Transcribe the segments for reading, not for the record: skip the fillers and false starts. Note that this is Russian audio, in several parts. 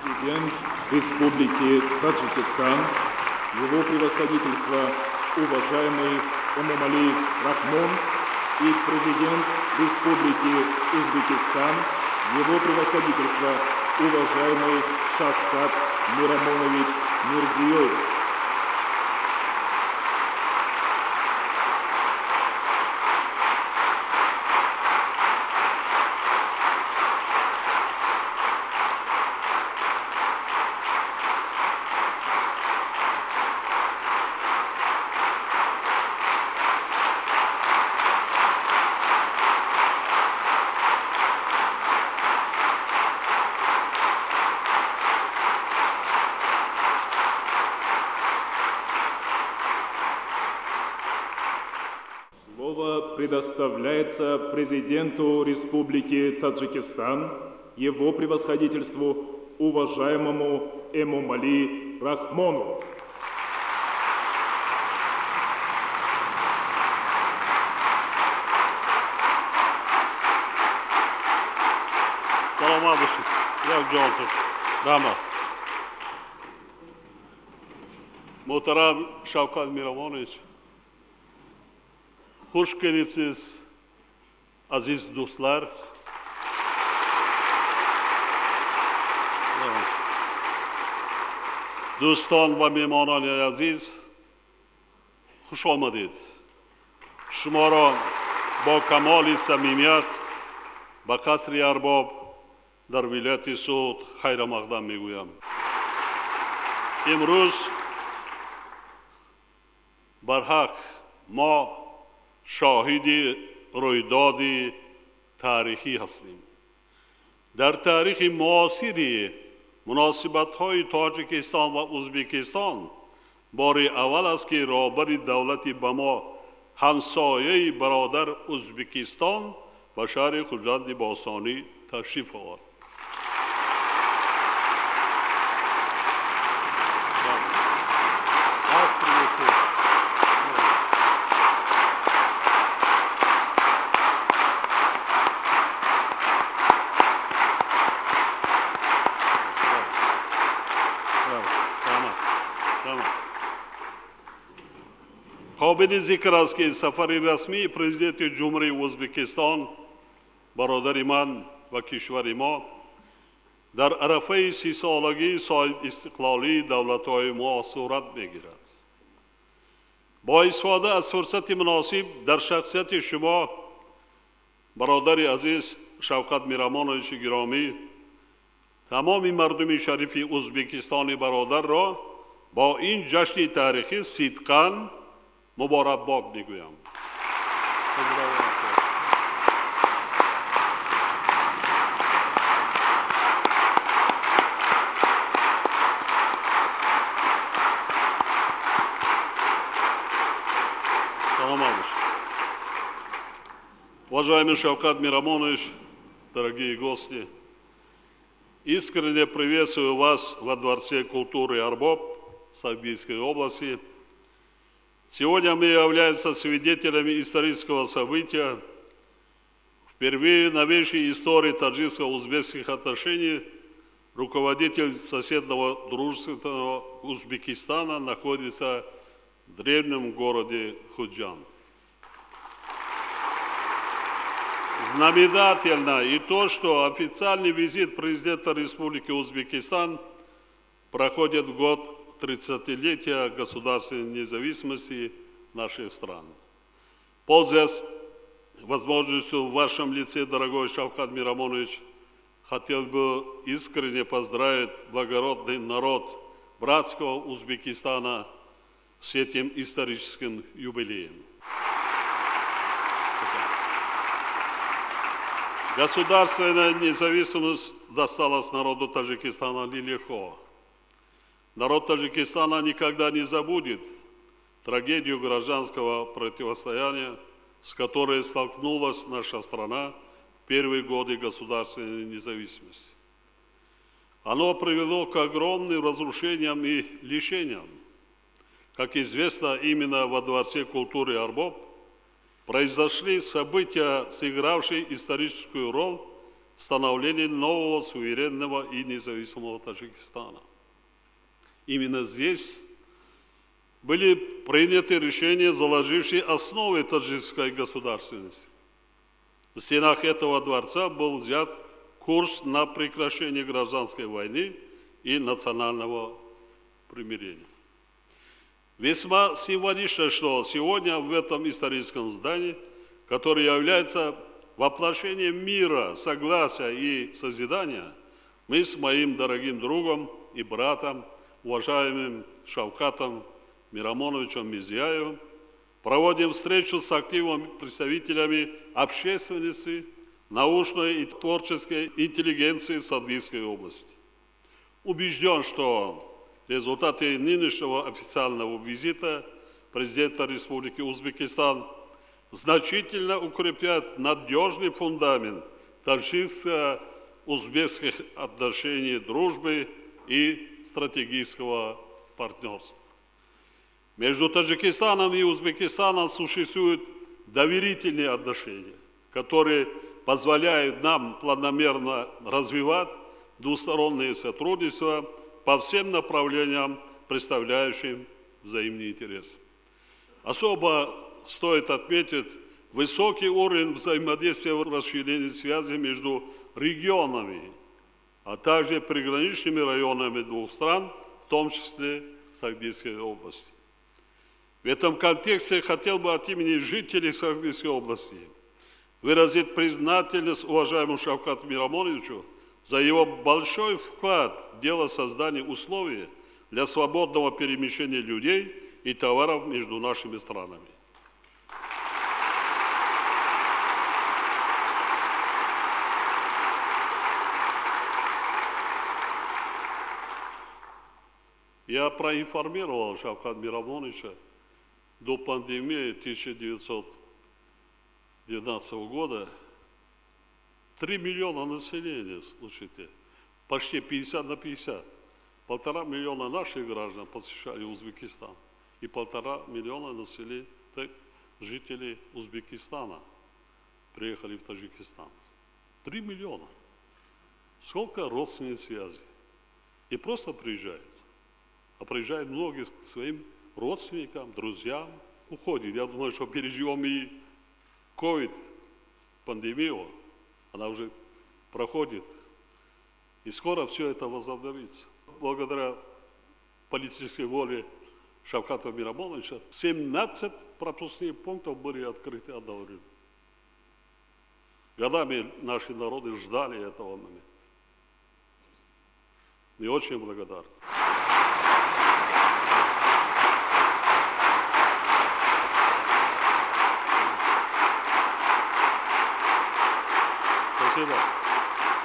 Президент Республики Таджикистан, Его Превосходительство, уважаемый Эмомали Рахмон, и президент Республики Узбекистан, Его Превосходительство, уважаемый Шавкат Мирамонович Мирзиёев. Слово предоставляется президенту Республики Таджикистан, Его Превосходительству, уважаемому Эмомали Рахмону. Салам алейкум. Як жолтуш. Рахмат. Muhtaram Shavkat Miramonovich, xush kelibsiz, aziz do'stlar. Do'ston va mehmononi aziz, xush omadid. شما را با کمال صمیمیت به قصر ارباب در ولایت سوت خیر مقدم میگویم. امروز برحق ما شاهد رویداد تاریخی هستیم. در تاریخ معاصر مناسبت‌های تاجیکستان و ازبکستان بار اول است که رهبر دولت به ما همسایه برادر ازبکستان به شهر خوجند باستانی تشریف آورد. قابل ذکر است که سفر رسمی پرزیدنت جمهوری ازبکستان برادر من و کشور ما در عرفه 30 سالگی صاحب استقلالی دولت‌های ما صورت می‌گیرد. با استفاده از فرصت مناسب در شخصیت شما برادر عزیز شوکت میرامونویچ گرامی، تمام مردم شریف ازبکستان برادر را با این جشن تاریخی صدقاً مبارکباد میگویم. Уважаемый Шавкат Мирамонович, дорогие гости, искренне приветствую вас во Дворце культуры Арбоб Сагдийской области. Сегодня мы являемся свидетелями исторического события. Впервые в новейшей истории таджикско-узбекских отношений руководитель соседнего дружественного Узбекистана находится в древнем городе Худжанд. Знаменательно и то, что официальный визит президента Республики Узбекистан проходит в год 30-летия государственной независимости наших стран. Пользуясь возможностью в вашем лице, дорогой Шавкат Мирамонович, хотел бы искренне поздравить благородный народ братского Узбекистана с этим историческим юбилеем. Государственная независимость досталась народу Таджикистана нелегко. Народ Таджикистана никогда не забудет трагедию гражданского противостояния, с которой столкнулась наша страна в первые годы государственной независимости. Оно привело к огромным разрушениям и лишениям. Как известно, именно во Дворце культуры Арбоб произошли события, сыгравшие историческую роль становления нового суверенного и независимого Таджикистана. Именно здесь были приняты решения, заложившие основы таджикской государственности. В стенах этого дворца был взят курс на прекращение гражданской войны и национального примирения. Весьма символично, что сегодня в этом историческом здании, которое является воплощением мира, согласия и созидания, мы с моим дорогим другом и братом, уважаемым Шавкатом Мирамоновичем Мирзияевым, проводим встречу с активными представителями общественности, научной и творческой интеллигенции Сагдийской области. Убежден, что результаты нынешнего официального визита президента Республики Узбекистан значительно укрепят надежный фундамент таджикско-узбекских отношений, дружбы и стратегического партнерства. Между Таджикистаном и Узбекистаном существуют доверительные отношения, которые позволяют нам планомерно развивать двустороннее сотрудничество по всем направлениям, представляющим взаимный интерес. Особо стоит отметить высокий уровень взаимодействия в расширении связи между регионами, а также приграничными районами двух стран, в том числе Сагдийской области. В этом контексте хотел бы от имени жителей Сагдийской области выразить признательность уважаемому Шавкату Мирамоновичу за его большой вклад в дело создания условий для свободного перемещения людей и товаров между нашими странами. Я проинформировал Шавката Мирамоновича до пандемии 1919 года 3 миллиона населения, слушайте, почти 50 на 50. 1,5 миллиона наших граждан посещали Узбекистан и 1,5 миллиона населения жителей Узбекистана приехали в Таджикистан. 3 миллиона. Сколько родственных связей. И просто приезжают. А приезжают многие к своим родственникам, друзьям, уходят. Я думаю, что переживем и ковид, пандемию, она уже проходит. И скоро все это возобновится. Благодаря политической воле Шавката Мирамоновича 17 пропускных пунктов были открыты одновременно. Годами наши народы ждали этого момента. И очень благодарны. Спасибо.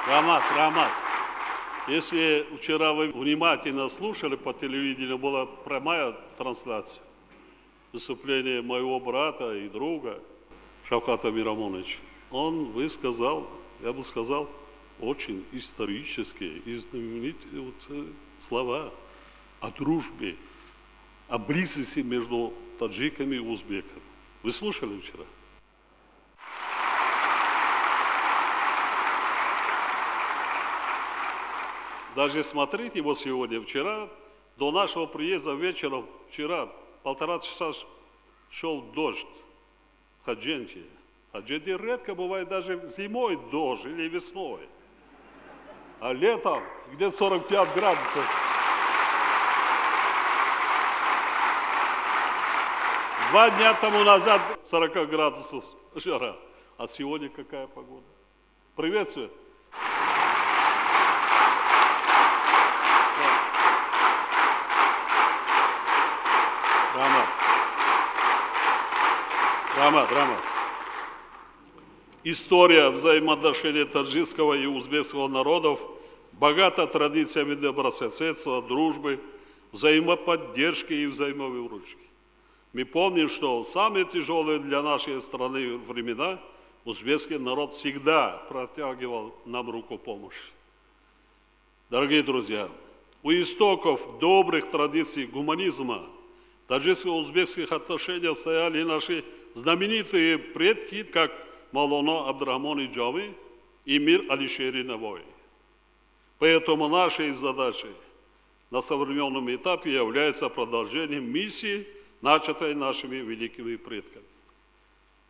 Рамат. Если вчера вы внимательно слушали по телевидению, была прямая трансляция выступления моего брата и друга Шавката Мирамоновича. Он высказал, я бы сказал, очень исторические и знаменитые слова о дружбе, о близости между таджиками и узбеками. Вы слушали вчера? Даже смотрите, вот сегодня, вчера, до нашего приезда вечером, вчера, 1,5 часа шел дождь в Хадженте. В Хадженте редко бывает даже зимой дождь или весной. А летом где 45 градусов. Два дня тому назад 40 градусов жара. А сегодня какая погода? Приветствую. Драма. История взаимоотношений таджикского и узбекского народов богата традициями добрососедства, дружбы, взаимоподдержки и взаимовыручки. Мы помним, что в самые тяжелые для нашей страны времена узбекский народ всегда протягивал нам руку помощи. Дорогие друзья, у истоков добрых традиций гуманизма в таджикско-узбекских отношениях стояли наши знаменитые предки, как Маулана Абдурахман Иджави, и мир Алишере Навои. Поэтому нашей задачей на современном этапе является продолжением миссии, начатой нашими великими предками.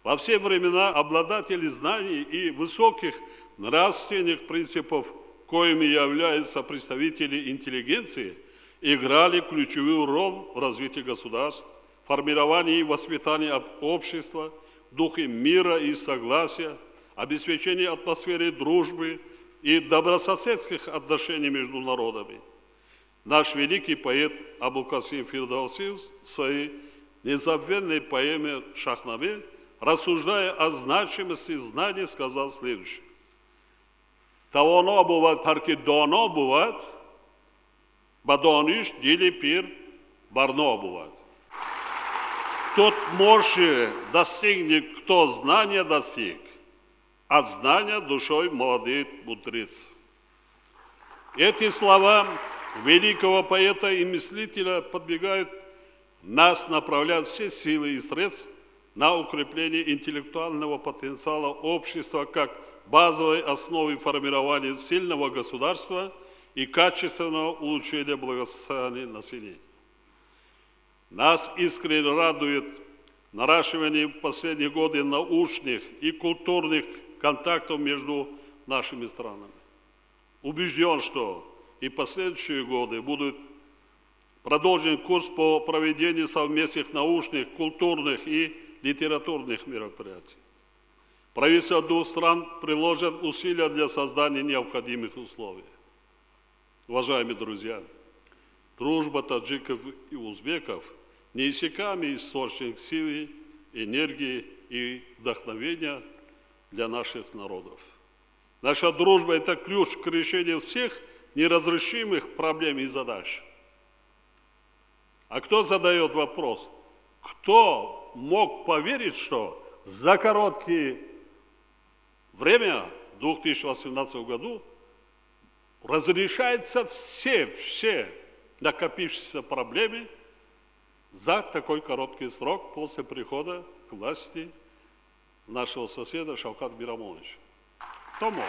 Во все времена обладатели знаний и высоких нравственных принципов, коими являются представители интеллигенции, играли ключевую роль в развитии государств, формировании и воспитании общества, в духе мира и согласия, обеспечении атмосферы дружбы и добрососедских отношений между народами. Наш великий поэт Абулкасим Фирдауси в своей незабвенной поэме «Шахнаме», рассуждая о значимости знаний, сказал следующее. «Тавано бувад, тарки доно бувад, ба дониш дили пир барно бувад». Тот мощи достигнет, кто знания достиг, от знания душой молодеет мудрец. Эти слова великого поэта и мыслителя подвигают нас направлять все силы и средства на укрепление интеллектуального потенциала общества как базовой основы формирования сильного государства и качественного улучшения благосостояния населения. Нас искренне радует наращивание в последние годы научных и культурных контактов между нашими странами. Убежден, что и последующие годы будут продолжен курс по проведению совместных научных, культурных и литературных мероприятий. Правительства двух стран приложат усилия для создания необходимых условий. Уважаемые друзья, дружба таджиков и узбеков неиссякаемый источник силы, энергии и вдохновения для наших народов. Наша дружба – это ключ к решению всех неразрешимых проблем и задач. А кто задает вопрос? Кто мог поверить, что за короткое время, в 2018 году, разрешаются все накопившиеся проблемы за такой короткий срок после прихода к власти нашего соседа Шавкат Мирамоновича? Кто мог?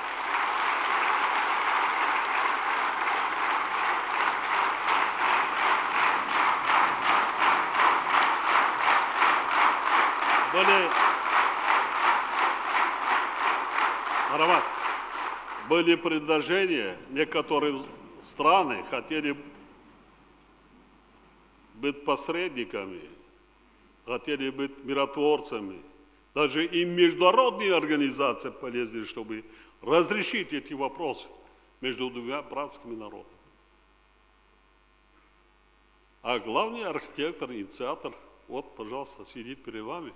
Были предложения, некоторые страны хотели быть посредниками, хотели быть миротворцами. Даже и международные организации полезли, чтобы разрешить эти вопросы между двумя братскими народами. А главный архитектор, инициатор, вот, пожалуйста, сидит перед вами.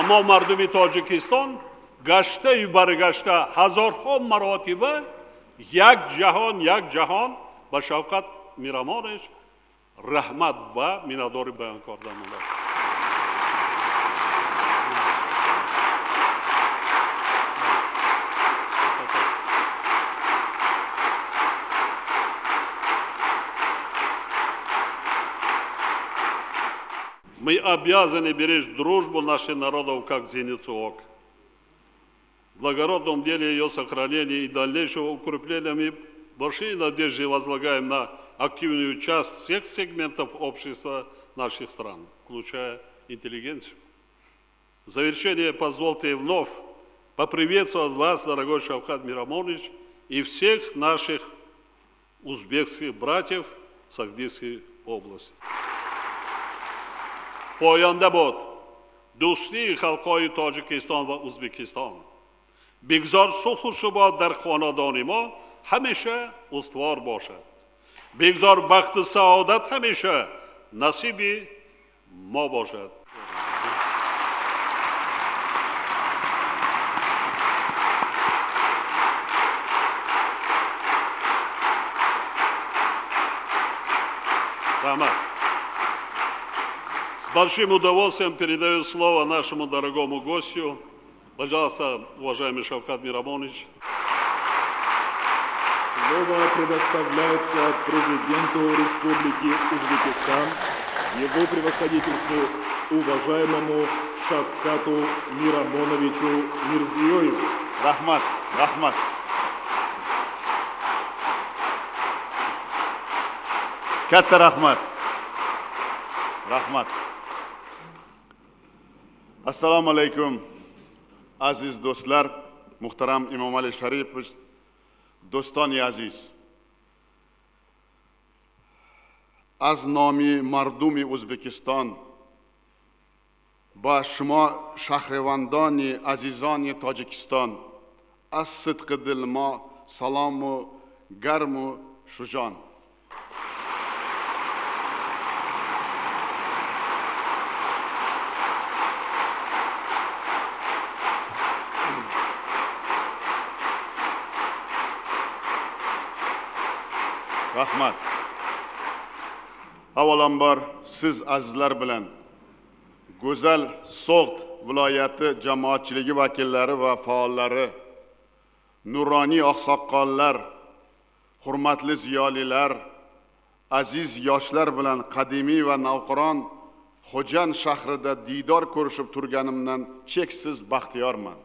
اما مردم تاجیکستان گشته و برگشته هزارها مراتبه یک جهان به شوکت میرامانش رحمت و میناداری بیان کرده مونده. Мы обязаны беречь дружбу наших народов как зеницу ока. В благородном деле ее сохранения и дальнейшего укрепления мы большие надежды возлагаем на активную часть всех сегментов общества наших стран, включая интеллигенцию. В завершение позвольте вновь поприветствовать вас, дорогой Шавкат Мирамонович, и всех наших узбекских братьев в Сагдийской области. پاینده بود دوستی خلقای تاجیکستان و ازبکستان. بگذار صلح و ثبات در خاندان ما همیشه استوار باشد. بگذار بخت سعادت همیشه نصیب ما باشد. С большим удовольствием передаю слово нашему дорогому гостю, Пожалуйста, уважаемый Шавкат Мирамонович. Слово предоставляется президенту Республики Узбекистан, его превосходительству, уважаемому Шавкату Мирамоновичу Мирзиёеву. Рахмат, рахмат. Katta rahmat. Rahmat. Assalomu alaykum. Aziz do'stlar, muhtaram Emomali Sharipov, do'stoni aziz. Az nomi mardumi O'zbekiston va shimo shahrivandoni azizoni Tojikiston. Az sidqi dilmo salomu garmu shujon. Rahmat. Avvalambor siz azizlar bilan go'zal So'g'd viloyati jamoatchiligi vakillari va faollari, nuroniy oqsoqollar, hurmatli ziyolilar, aziz yoshlar bilan qadimiy va navqiron Xo'jand shahrida diydor ko'rishib turganimdan cheksiz baxtiyorman.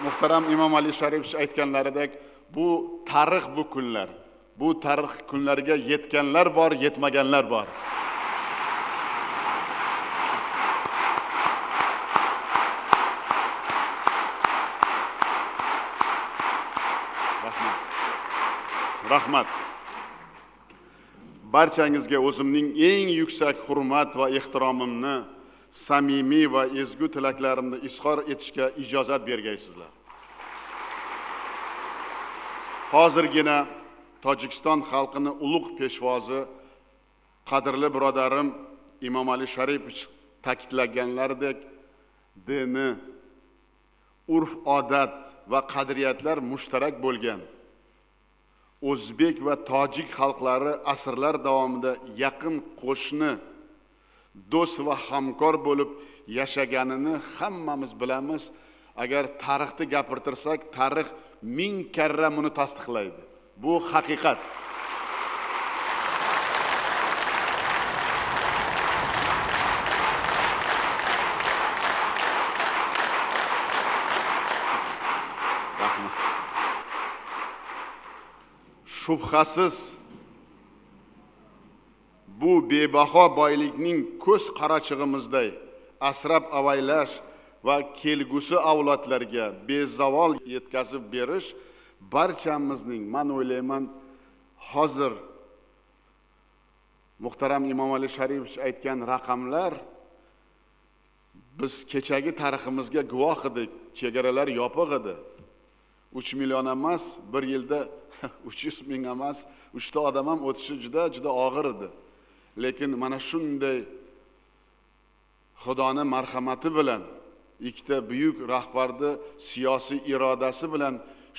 Muhtaram Emomali Sharipov aytganlaridek, bu tarix bu kunlar. Bu tarix kunlariga yetganlar bor, yetmaganlar bor. Rahmat. Rahmat. Barchangizga o'zimning eng yuksak hurmat va ehtiromimni, samimiy va ezgu tilaklarimni izhor etishga ijozat bergaysizlar. Hozirgina Tojikiston xalqini ulug' peshvozi, qadrli birodarim Emomali Sharipov ta'kidlaganlaridek, dini, urf-odat va qadriyatlar mushtarak bo'lgan o'zbek va tojik xalqlari asrlar davomida yaqin qo'shni, do'st va hamkor bo'lib yashaganini hammamiz bilamiz. Agar tarixni gapirtirsak, tarix 1000 karra buni tasdiqlaydi. Bu haqiqat. Shubhasiz bu bebaho boylikning ko'z qarachig'imizday asrab avaylash va kelgusi avlodlarga bezavol yetkazib berish barchamizning, men o'ylayman, hozir muhtaram Emomali Sharipov aytgan raqamlar biz kechagi tariximizga guvoh edik. Chegaralar yopiq edi. 3 million emas, bir yilda 300 ming emas, 3 ta odam ham o'tishi juda og'ir edi. Lekin mana shunday Xudoning marhamati bilan, ikkita buyuk rahbarning siyosiy irodasi bilan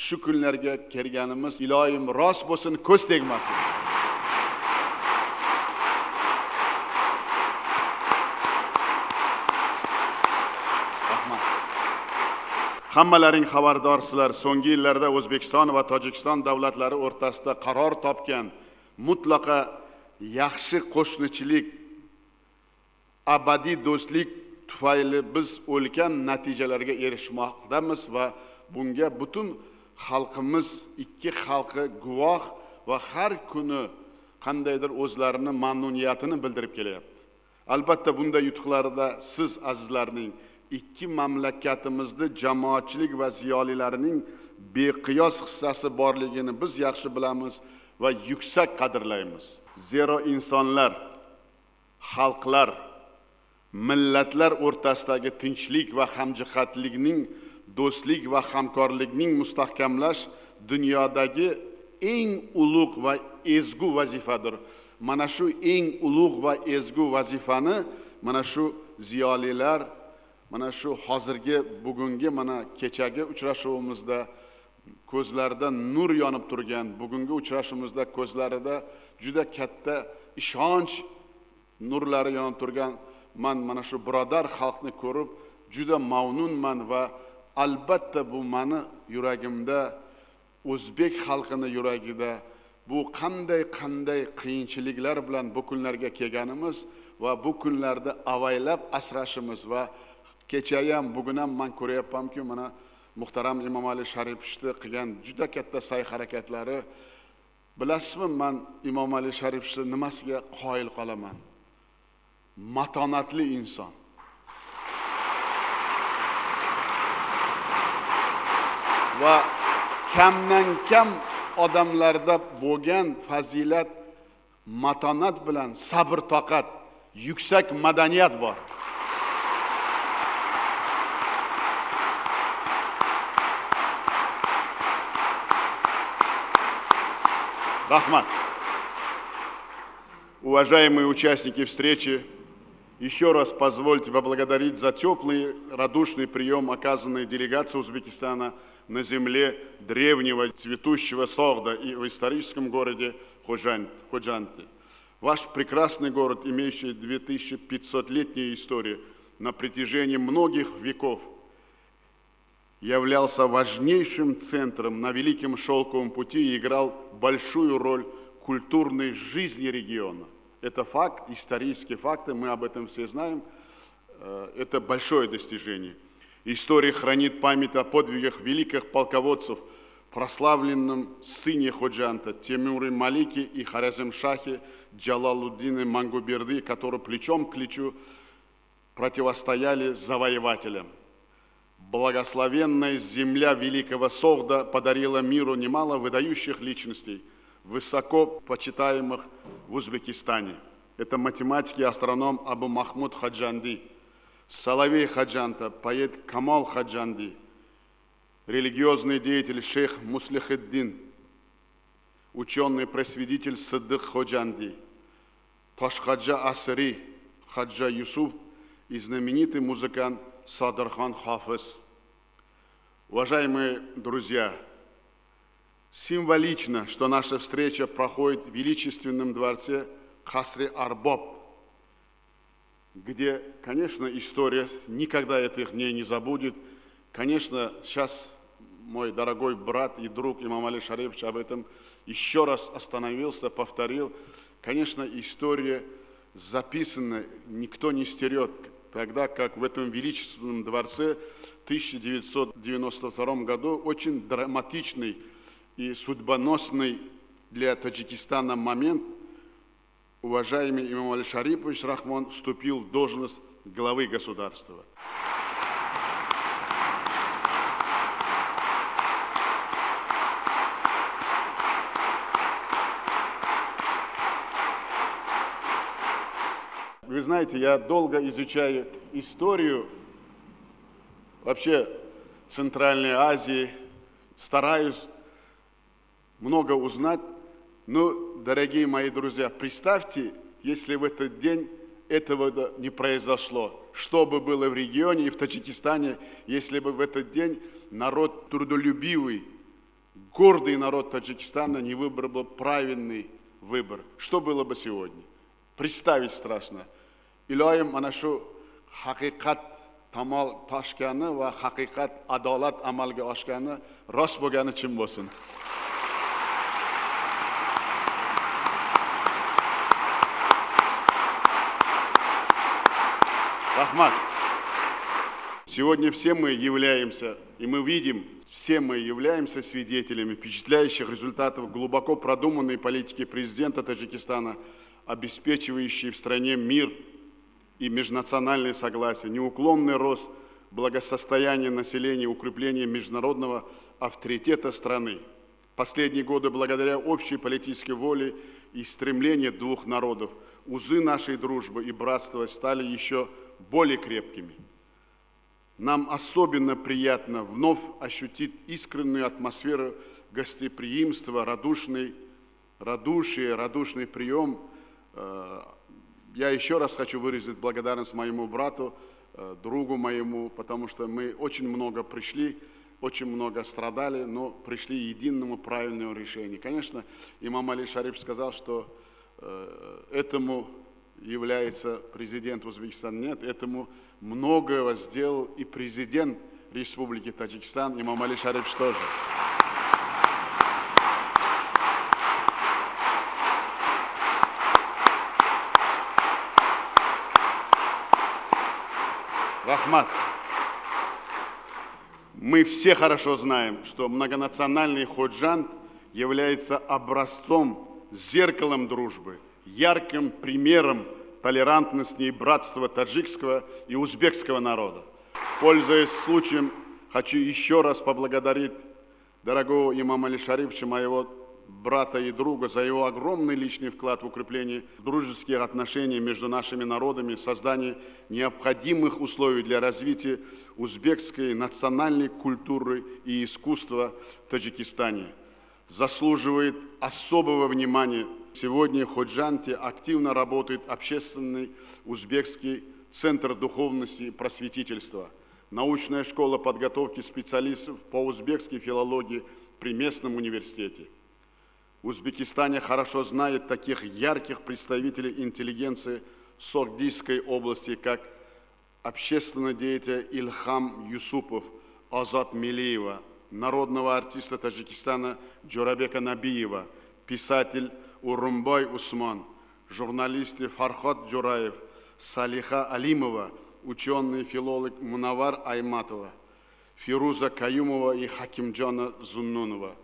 shu kunlarga kelganimiz iloyim rost bo'lsin, ko'z tegmasin. Rahmat. Hammalaring xabardorsizlar, so'nggi yillarda O'zbekiston va Tojikiston davlatlari o'rtasida qaror topgan mutlaqo yaxshi qo'shnichilik, abadiy do'stlik tufayli biz ulkan natijalarga erishmoqdamiz va bunga butun xalqimiz, ikki xalqi guvoh va har kuni qandaydir o'zlarini mamnuniyatini bildirib kelyapti. Albatta bunday yutuqlarda siz azizlarning, ikki mamlakatimizning jamoatchilik va ziyolilarining beqiyos hissasi borligini biz yaxshi bilamiz va yuksak qadrlaymiz. Zero insonlar, xalqlar, millatlar o'rtasidagi tinchlik va hamjihatlikning, do'stlik va hamkorlikning mustahkamlash dunyodagi eng ulug' va ezgu vazifadir. Mana shu eng ulug' va ezgu vazifani mana shu ziyolilar, mana shu hozirgi, bugungi, mana kechagi uchrashuvimizda ko'zlarida nur yonib turgan, bugungi uchrashuvimizda ko'zlarida juda katta ishonch nurlari yonib turgan man mana shu birodar xalqni ko'rib juda mamnunman va albatta bu mani yuragimda, o'zbek xalqini yuragida bu qanday qiyinchiliklar bilan bu kunlarga kelganimiz va bu kunlarda avaylab asrashimiz va kechayam bugun ham men ko'ryapmanki, mana muhtaram Imomali Sharipovni qilgan juda katta sa'y-harakatlari. Bilasizmi, men Imomali Sharipovni nimasiga qoyil qolaman? Matonatli inson. Va kamdan kam odamlarda bo'lgan fazilat, matonat bilan sabr, toqat, yuksak madaniyat bor. Рахмат. Уважаемые участники встречи, еще раз позвольте поблагодарить за теплый, радушный прием, оказанный делегацией Узбекистана на земле древнего цветущего Согда и в историческом городе Ходжанте. Ваш прекрасный город, имеющий 2500-летнюю историю, на протяжении многих веков являлся важнейшим центром на Великом Шелковом пути и играл большую роль в культурной жизни региона. Это факт, исторические факты, мы об этом все знаем. Это большое достижение. История хранит память о подвигах великих полководцев, прославленном сыне Ходжанта, Тимуре Малике и Хорезмшахе Джалалуддине Мангуберди, которые плечом к плечу противостояли завоевателям. Благословенная земля Великого Согда подарила миру немало выдающих личностей, высоко почитаемых в Узбекистане. Это математик и астроном Абу Махмуд Ходжанди, Соловей Ходжанта, поэт Камал Ходжанди, религиозный деятель шейх Муслихеддин, ученый-просветитель Саддык Ходжанди, Ташхаджа Асри, Хаджа Юсуф и знаменитый музыкант Садархан Хафиз. Уважаемые друзья, символично, что наша встреча проходит в величественном дворце Касри-Арбаб, где, конечно, история никогда этих дней не забудет. Конечно, сейчас мой дорогой брат и друг Имомали Шарипович об этом еще раз остановился, повторил. Конечно, история записана, никто не стерет, тогда как в этом величественном дворце в 1992 году очень драматичный и судьбоносный для Таджикистана момент уважаемый Имомали Шарипович Рахмон вступил в должность главы государства. Вы знаете, я долго изучаю историю вообще Центральной Азии, стараюсь много узнать. Но, дорогие мои друзья, представьте, если в этот день этого не произошло, что бы было в регионе и в Таджикистане, если бы в этот день народ трудолюбивый, гордый народ Таджикистана не выбрал бы правильный выбор. Что было бы сегодня? Представить страшно. Илоим анашу хакикат тамал ташканы ва хакикат адалат амалга ашканы рост bo'lgani chin bo'lsin. Рахмат. Сегодня все мы являемся, и мы видим, все мы являемся свидетелями впечатляющих результатов глубоко продуманной политики президента Таджикистана, обеспечивающей в стране мир и межнациональное согласие, неуклонный рост благосостояния населения, укрепление международного авторитета страны. Последние годы, благодаря общей политической воле и стремлению двух народов, узы нашей дружбы и братства стали еще более крепкими. Нам особенно приятно вновь ощутить искреннюю атмосферу гостеприимства, радушный прием. Я еще раз хочу выразить благодарность моему брату, другу моему, потому что мы очень много пришли, очень много страдали, но пришли к единому правильному решению. Конечно, Имомали Шарипов сказал, что этому является президент Узбекистана. Нет, этому многого сделал и президент Республики Таджикистан Имамали Шарипович тоже. Рахмат. Мы все хорошо знаем, что многонациональный ходжант является образцом, зеркалом дружбы, ярким примером толерантности и братства таджикского и узбекского народа. Пользуясь случаем, хочу еще раз поблагодарить дорогого имама Шариповича, моего брата и друга, за его огромный личный вклад в укрепление дружеских отношений между нашими народами, создание необходимых условий для развития узбекской национальной культуры и искусства в Таджикистане. Заслуживает особого внимания. Сегодня в Ходжанте активно работает общественный узбекский центр духовности и просветительства, научная школа подготовки специалистов по узбекской филологии при местном университете. В Узбекистане хорошо знает таких ярких представителей интеллигенции Согдийской области, как общественный деятель Ильхам Юсупов, Азат Милиева, народного артиста Таджикистана Джурабека Набиева, писатель Урумбай Усман, журналисты Фархат Джураев, Салиха Алимова, ученый филолог Мунавар Айматова, Фируза Каюмова и Хакимджана Зуннунова.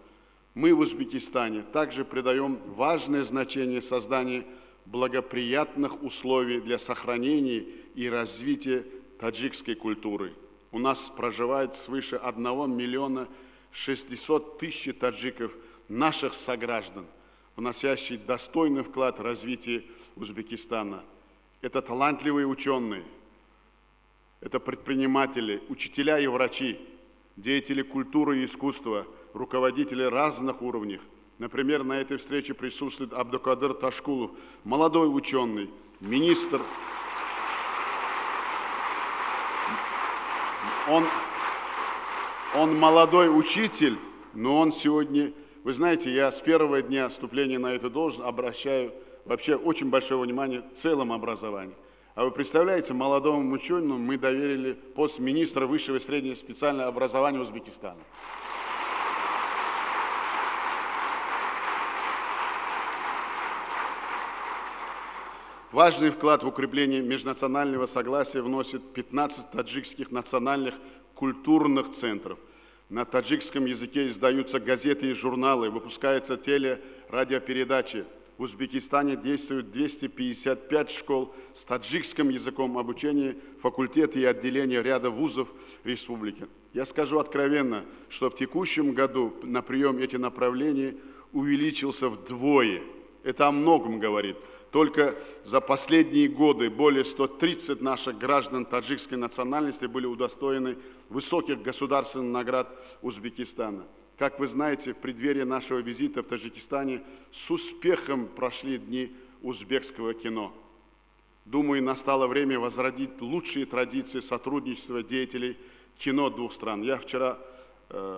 Мы в Узбекистане также придаем важное значение созданию благоприятных условий для сохранения и развития таджикской культуры. У нас проживает свыше 1 миллиона 600 тысяч таджиков, наших сограждан, вносящих достойный вклад в развитие Узбекистана. Это талантливые ученые, это предприниматели, учителя и врачи, деятели культуры и искусства, руководители разных уровней. Например, на этой встрече присутствует Абдукадыр Ташкулов, молодой ученый, министр. Он молодой учитель, но он сегодня, вы знаете, я с первого дня вступления на эту должность обращаю вообще очень большое внимание к целому образованию. А вы представляете, молодому ученому мы доверили пост министра высшего и среднего специального образования Узбекистана. Важный вклад в укрепление межнационального согласия вносит 15 таджикских национальных культурных центров. На таджикском языке издаются газеты и журналы, выпускаются телерадиопередачи. В Узбекистане действует 255 школ с таджикским языком обучения, факультеты и отделения ряда вузов республики. Я скажу откровенно, что в текущем году на прием эти направления увеличился вдвое. Это о многом говорит. Только за последние годы более 130 наших граждан таджикской национальности были удостоены высоких государственных наград Узбекистана. Как вы знаете, в преддверии нашего визита в Таджикистане с успехом прошли дни узбекского кино. Думаю, настало время возродить лучшие традиции сотрудничества деятелей кино двух стран. Я вчера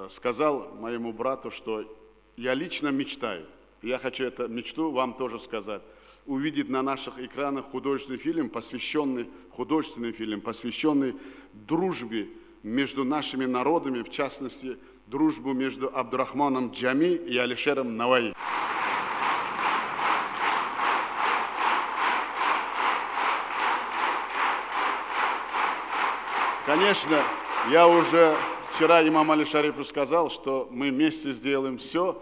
сказал моему брату, что я лично мечтаю, я хочу эту мечту вам тоже сказать, увидеть на наших экранах художественный фильм, посвященный дружбе между нашими народами, в частности, дружбу между Абдурахманом Джами и Алишером Наваи. Конечно, я уже вчера имам Али Шарипу сказал, что мы вместе сделаем все,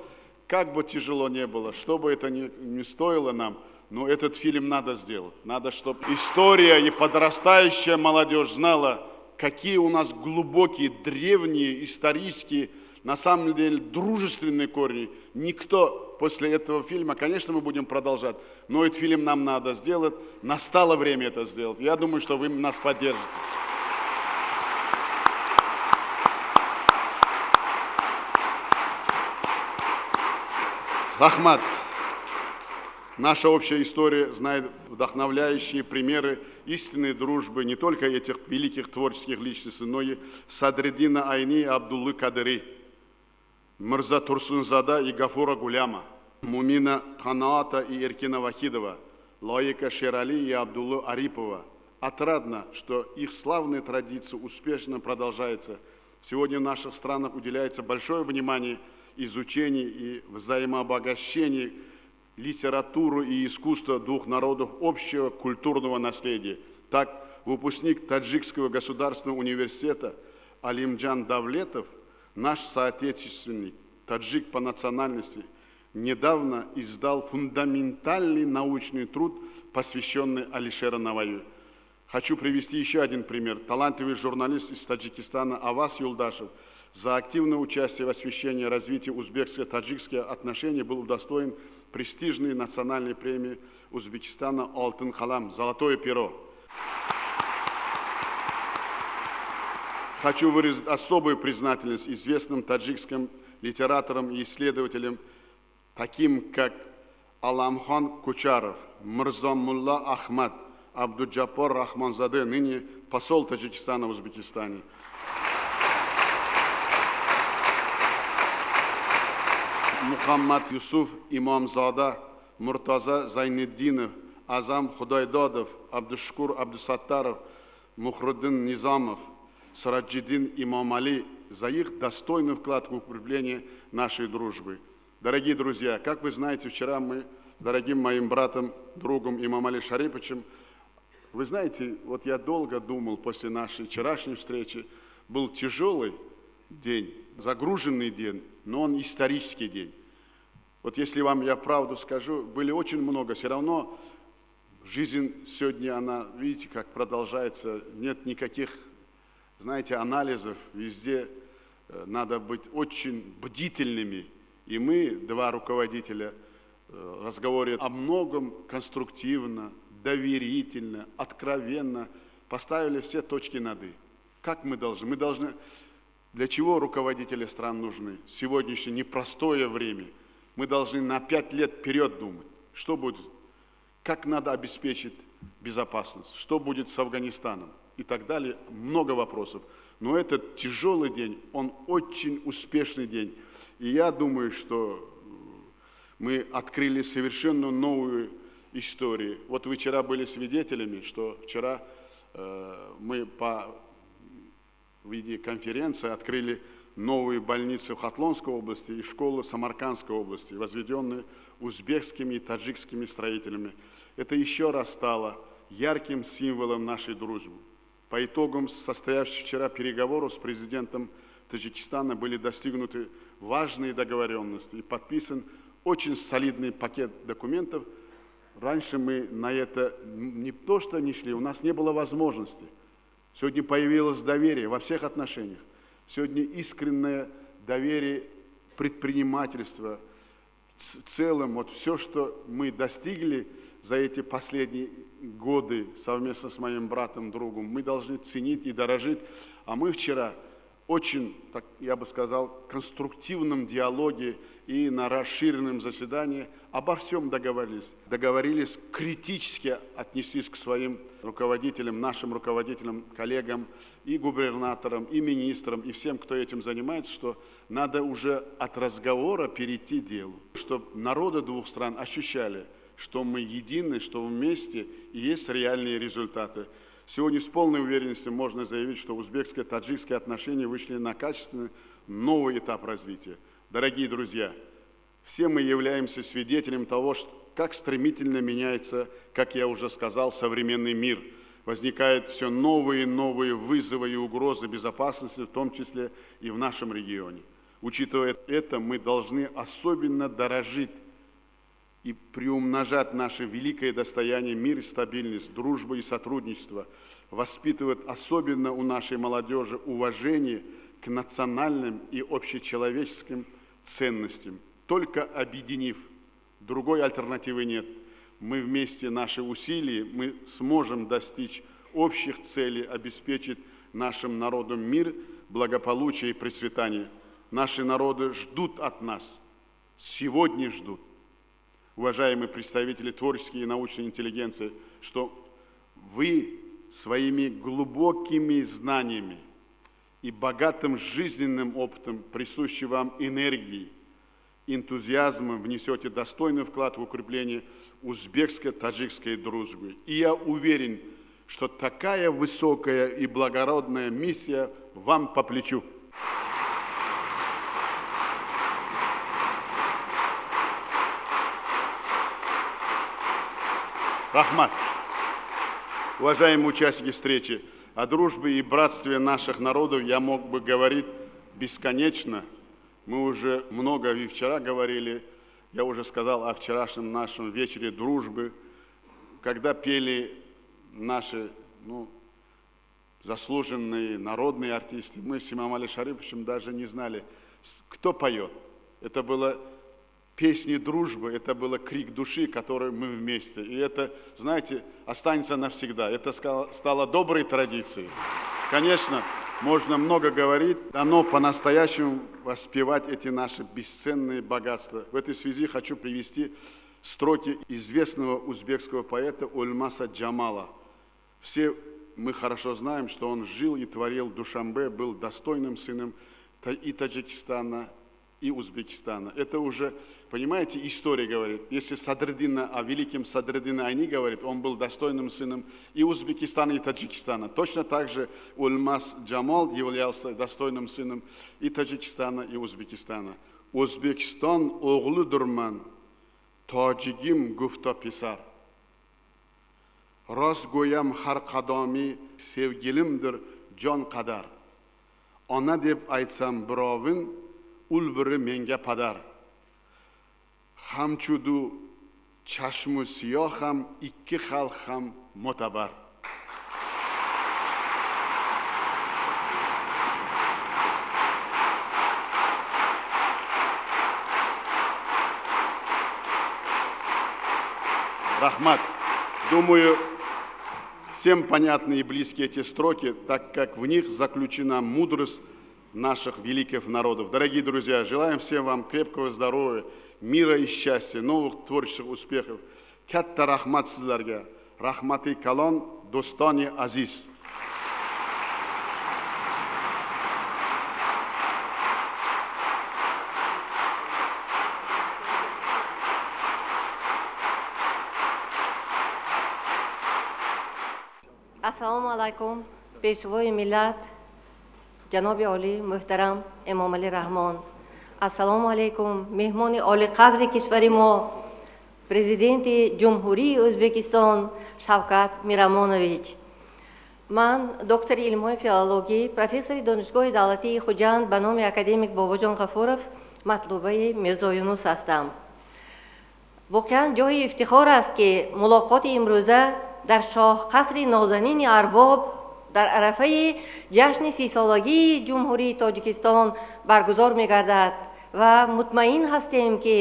как бы тяжело не было, что бы это ни стоило нам, но этот фильм надо сделать. Надо, чтобы история и подрастающая молодежь знала, какие у нас глубокие, древние, исторические, на самом деле дружественные корни. Никто после этого фильма, конечно, мы будем продолжать, но этот фильм нам надо сделать. Настало время это сделать. Я думаю, что вы нас поддержите. Рахмат. Наша общая история знает вдохновляющие примеры истинной дружбы не только этих великих творческих личностей, но и Садриддина Айни и Абдуллы Кадыри, Мирза Турсунзада и Гафура Гуляма, Мумина Канаата и Эркина Вахидова, Лоика Шерали и Абдуллу Арипова. Отрадно, что их славная традиция успешно продолжается. Сегодня в наших странах уделяется большое внимание изучению и взаимообогащению литературы и искусства двух народов общего культурного наследия. Так, выпускник Таджикского государственного университета Алимджан Давлетов, наш соотечественник, таджик по национальности, недавно издал фундаментальный научный труд, посвященный Алишеру Наваю. Хочу привести еще один пример. Талантливый журналист из Таджикистана Аваз Юлдашев за активное участие в освещении развития узбекско-таджикских отношений был удостоен престижной национальной премии Узбекистана «Алтын Халам» «Золотое перо». Хочу выразить особую признательность известным таджикским литераторам и исследователям, таким как Аламхан Кучаров, Мирзамулла Ахмад, Абдуджапар Рахманзаде, ныне посол Таджикистана в Узбекистане. Мухаммад Юсуф Имамзада, Муртаза Зайнеддинов, Азам Худайдадов, Абдушкур Абдусаттаров, Мухруддин Низамов, Сараджиддин Имамали за их достойный вклад в укрепление нашей дружбы. Дорогие друзья, как вы знаете, вчера мы с дорогим моим братом, другом Имамали Шариповичем, вы знаете, вот я долго думал после нашей вчерашней встречи, был тяжелый день, загруженный день, но он исторический день. Вот если вам я правду скажу, были очень много, все равно жизнь сегодня, она, видите, как продолжается, нет никаких, знаете, анализов, везде надо быть очень бдительными. И мы, два руководителя, разговаривали о многом конструктивно, доверительно, откровенно, поставили все точки над «и». Как мы должны? Мы должны... Для чего руководители стран нужны? Сегодняшнее непростое время. Мы должны на 5 лет вперед думать. Что будет? Как надо обеспечить безопасность? Что будет с Афганистаном? И так далее. Много вопросов. Но этот тяжелый день, он очень успешный день. И я думаю, что мы открыли совершенно новую историю. Вот вы вчера были свидетелями, что вчера мы по виде конференции открыли новые больницы в Хатлонской области и школы Самаркандской области, возведенные узбекскими и таджикскими строителями. Это еще раз стало ярким символом нашей дружбы. По итогам состоявшихся вчера переговоров с президентом Таджикистана были достигнуты важные договоренности и подписан очень солидный пакет документов. Раньше мы на это не то что не шли, у нас не было возможности. Сегодня появилось доверие во всех отношениях. Сегодня искреннее доверие предпринимательства. В целом, вот все, что мы достигли за эти последние годы совместно с моим братом, другом, мы должны ценить и дорожить. А мы вчера очень, так я бы сказал, конструктивном диалоге и на расширенном заседании обо всем договорились. Договорились критически отнестись к своим руководителям, нашим руководителям, коллегам, и губернаторам, и министрам, и всем, кто этим занимается, что надо уже от разговора перейти к делу. Чтобы народы двух стран ощущали, что мы едины, что вместе, и есть реальные результаты. Сегодня с полной уверенностью можно заявить, что узбекско-таджикские отношения вышли на качественный новый этап развития. Дорогие друзья, все мы являемся свидетелем того, как стремительно меняется, как я уже сказал, современный мир. Возникают все новые и новые вызовы и угрозы безопасности, в том числе и в нашем регионе. Учитывая это, мы должны особенно дорожить и приумножать наше великое достояние мир и стабильность, дружба и сотрудничество, воспитывать особенно у нашей молодежи уважение к национальным и общечеловеческим ценностям. Только объединив, другой альтернативы нет. Мы вместе, наши усилия, мы сможем достичь общих целей, обеспечить нашим народам мир, благополучие и процветание. Наши народы ждут от нас, сегодня ждут. Уважаемые представители творческой и научной интеллигенции, что вы своими глубокими знаниями и богатым жизненным опытом, присущей вам энергией, энтузиазмом внесете достойный вклад в укрепление узбекско-таджикской дружбы. И я уверен, что такая высокая и благородная миссия вам по плечу. Рахмат. Уважаемые участники встречи, о дружбе и братстве наших народов я мог бы говорить бесконечно. Мы уже много и вчера говорили, я уже сказал о вчерашнем нашем вечере дружбы, когда пели наши заслуженные народные артисты. Мы с Имамом Шариповичем даже не знали, кто поет. Это было песни дружбы, это был крик души, который мы вместе. И это, знаете, останется навсегда. Это стало доброй традицией. Конечно, можно много говорить, но по-настоящему воспевать эти наши бесценные богатства. В этой связи хочу привести строки известного узбекского поэта Ульмаса Джамала. Все мы хорошо знаем, что он жил и творил в Душанбе, был достойным сыном и Таджикистана, и Узбекистана. Это уже, понимаете, история говорит. Если Садриддина, о великом Садриддине Айни говорит, он был достойным сыном и Узбекистана, и Таджикистана. Точно так же Ульмас Джамал являлся достойным сыном и Таджикистана, и Узбекистана. Узбекистан оғлудурман, тоджигим гуфта писар. Рост гоям har qadomi sevgilimdir jon qadar. Ona deb aytsam birovin, ul biri menga padar. Hamchudu chashmu siyoh ham ikki xalq ham mo'tabar. Рахмат. Думаю, всем понятны и близки эти строки, так как в них заключена мудрость наших великих народов. Дорогие друзья, желаем всем вам крепкого здоровья, мира и счастья, новых творческих успехов. Катта рахмат сизларга, рахмати калон, достони азиз. Ассаламу алайкум, пешвои миллат, ҷаноби олӣ муҳтарам Эмомалӣ Раҳмон. Ассаламу алайкум, меҳмони оли қадри кишвари мо, президенти ҷумҳурии Ӯзбекистон Шавкат Мирамонович. Ман доктори илмҳои филологӣ, профессори донишгоҳи давлатии Хуҷанд ба номи академик Бобоҷон Ғафуров матлубаи Мирзо Юнус ҳастам. воқеан ҷои ифтихор аст ки мулоқоти имрӯза дар шоҳқасри нозанини арбоб дар арафаи ҷашни 30-солагии ҷумҳурии Тоҷикистон баргузор мегардад ва мутмаин ҳастем ки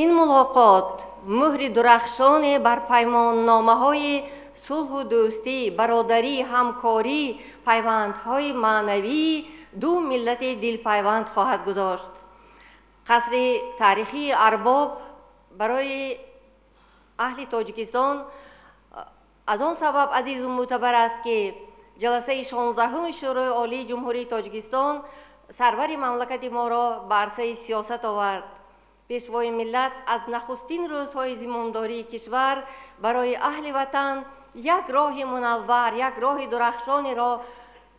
ин мулоқот муҳри дурахшоне бар паймонномаҳои сулҳу дӯстӣ, бародарӣ, ҳамкорӣ, пайвандҳои маънавии ду миллати дилпайванд хоҳад гузошт. қасри таърихии арбоб барои аҳли Тоҷикистон аз он сабаб азизу мӯътабар аст ки ҷаласаи 16-уми шӯрои олии ҷумҳурии Тоҷикистон сарвари мамлакати моро ба арсаи сиёсат овард. пешвои миллат аз нахустин рӯзҳои зимондории кишвар барои аҳли ватан як роҳи мунаввар, як роҳи дурахшонеро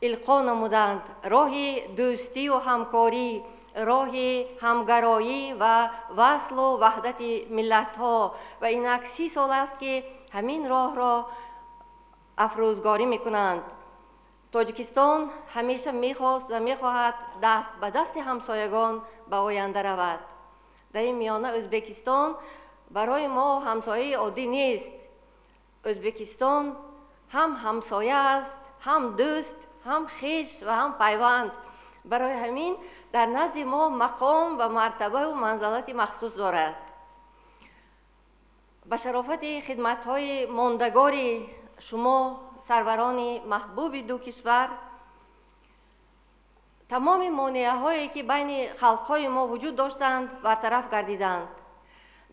илқо намуданд. роҳи дӯстию ҳамкорӣ, роҳи ҳамгароӣ ва васлу ваҳдати миллатҳо. ва инак 30 сол аст ки ҳамин роҳро афрӯзгорӣ мекунанд. Тоҷикистон ҳамеша мехост ва мехоҳад даст ба дасти ҳамсоягон ба оянда равад. дар ин миёна Ӯзбекистон барои мо ҳамсояи оддӣ нест. Ӯзбекистон ҳам ҳамсоя аст, ҳам дӯст, ҳам хеш ва ҳам пайванд. барои ҳамин дар назди мо мақом ва мартабаву манзалати махсус дорад. ба шарофати хидматҳои мондагори шумо сарварони маҳбуби ду кишвар, тамоми монеаҳое ки байни халқҳои мо вуҷуд доштанд бартараф гардиданд.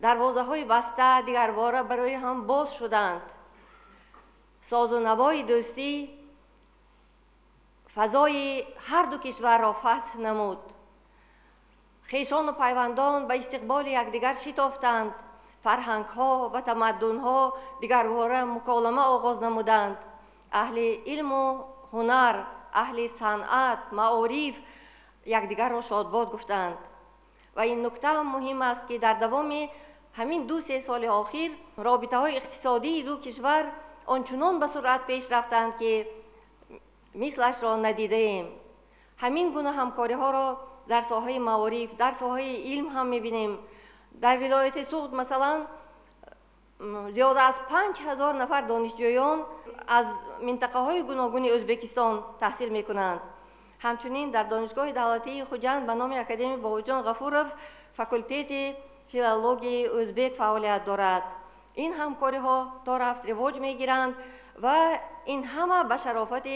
дарвозаҳои баста дигарбора барои ҳам боз шуданд. созу навои дӯстӣ фазои ҳар ду кишварро фатҳ намуд. خویشان و پیوندان به استقبال یکدیگر شتافتند. فرهنگ‌ها و تمدن‌ها دیگرباره مکالمه آغاز نمودند. اهل علم و هنر، اهل صنعت، معارف یکدیگر را شادباد گفتند. و این نکته هم مهم است که در دوام همین 2-3 سال اخیر رابطه‌های اقتصادی دو کشور آنچنان به سرعت پیش رفتند که مثلش را ندیده ایم. همین گونه همکاری ها را در ساحه معارف، در ساحه علم هم می‌بینیم. در ولایت سوخت مثلا زیاد از 5000 نفر دانشجویان از منطقه های گوناگون ازبکستان تحصیل می‌کنند. همچنین در دانشگاه دولتی خوجند به نام اکادمی باهوجان غفورов فاکولتت فیلولوژی ازبک فعالیت دارد. این همکاری ها تا رفت رواج می‌گیرند و این همه به شرافت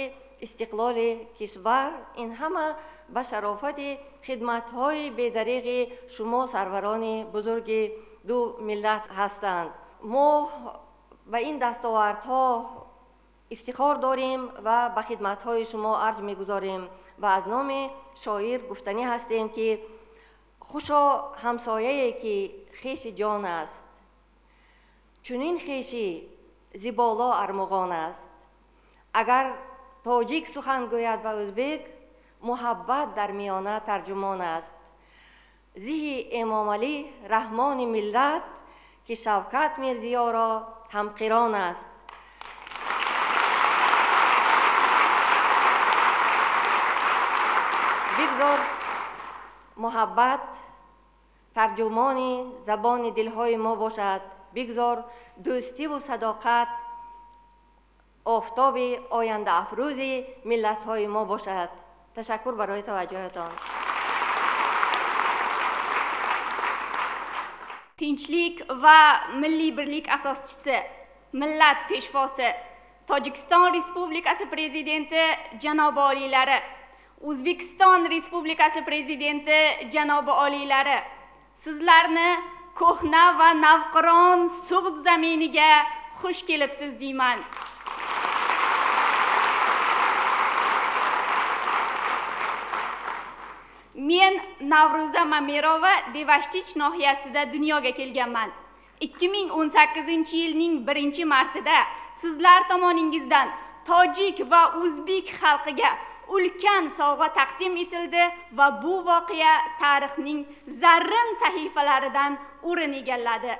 استقلال کشور، این همه به شرافت خدمت‌های بی‌دریغ شما سروران بزرگ دو ملت هستند. ما به این دستاوردها افتخار داریم و به خدمت‌های شما ارج می‌گذاریم و از نام شاعر گفتنی هستیم که خوشا همسایه‌ای که خویش جان است، چنین خویشی زیبالا ارمغان است. اگر تاجیک سخن گوید به ازبک، محبت در میانه ترجمان است. زی امام علی رحمان ملت که شوکت میرزیا را همقران است. بگذار محبت ترجمان زبان دلهای ما باشد. بگذار دوستی و صداقت آفتاب آینده افروز ملت‌های ما باشد. تشکر برای توجهتان. Tinchlik va milliy birlik asoschisi, millat peshvosi, Tojikiston Respublikasi Prezidenti janobi oliylari, O'zbekiston Respublikasi Prezidenti janobi oliylari, sizlarni ko'hna va navqiron So'g'd zaminiga xush kelibsiz deyman. Men Navruza Mamerova Devashtich nohiyasida dunyoga kelganman. 2018-yilning 1-martida sizlar tomoningizdan tojik va o'zbek xalqiga ulkan sovg'a taqdim etildi va bu voqea tarixning zarrin sahifalaridan o'rin egalladi.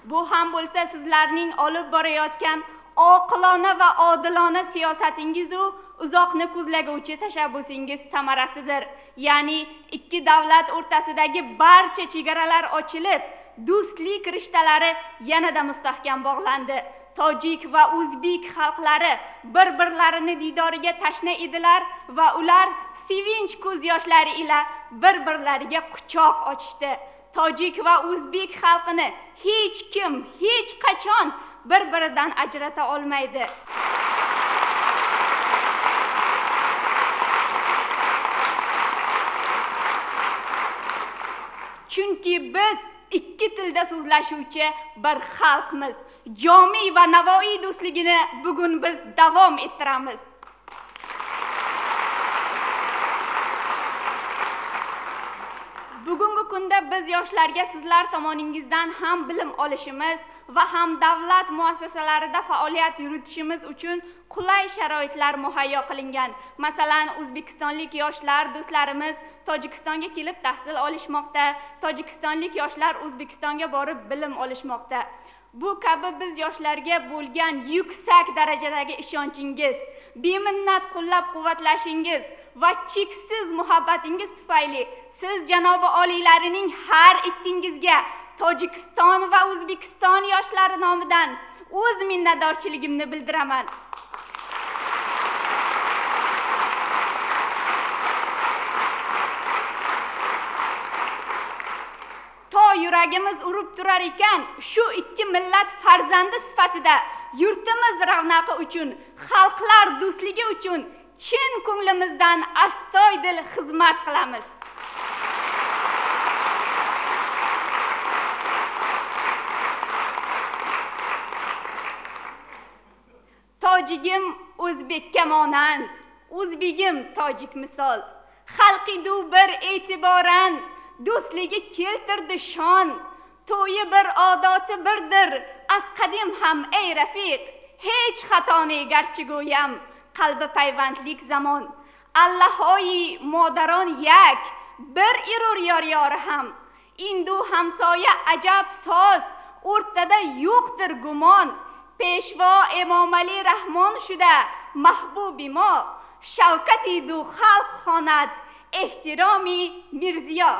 Bu ham bo'lsa sizlarning olib borayotgan oqilona va odilona siyosatingiz u uzoqni ko'zlaguvchi tashabbusingiz samarasidir. Ya'ni ikki davlat o'rtasidagi barcha chegaralar ochilib, do'stlik rishtalari yanada mustahkam bog'landi. Tojik va o'zbek xalqlari bir-birlarini didoriga tashna edilar va ular sevinch ko'z yoshlari ila bir-birlariga quchoq ochishdi. Tojik va o'zbek xalqini hech kim, hech qachon bir-biridan ajrata olmaydi. Chunki biz ikki tilda so'zlashuvchi bir xalqmiz. Jomiy va Navoiy do'stligini bugun biz davom ettiramiz. Bugungi kunda biz yoshlarga sizlar tomoningizdan ham bilim olishimiz va ham davlat muassasalarida faoliyat yuritishimiz uchun qulay sharoitlar muhayyo qilingan. Masalan, o'zbekistonlik yoshlar do'stlarimiz Tojikistonga kelib tahsil olishmoqda, tojikistonlik yoshlar O'zbekistonga borib bilim olishmoqda. Bu kabi biz yoshlarga bo'lgan yuksak darajadagi ishonchingiz, beminnat qo'llab-quvvatlashingiz va cheksiz muhabbatingiz tufayli siz janobi oliylarining har ikkingizga Tojikiston va O'zbekiston yoshlari nomidan o'z minnatdorchiligimni bildiraman. To yuragimiz urib turar ekan, shu ikki millat farzandi sifatida yurtimiz ravnaqi uchun, xalqlar do'stligi uchun chin ko'nglimizdan astoydil xizmat qilamiz. Tojigim O'zbekka monand, o'zbegim tojik misol. Xalqi du bir e'tiboran, do'stligi keltirdi shon. To'yi bir odati birdir, az qadim ham ey rafiq. Hech xatoni garchi go'yam, qalbi payvandlik zamon. Allahoyi modaron yak, bir irur yor ham. Indu hamsoya ajab soz, o'rtada yo'qdir gumon. Peshvo Emomali Rahmon shuda mahbubi mo. Shavkati du xalq xonat, ehtiromi Mirziyo.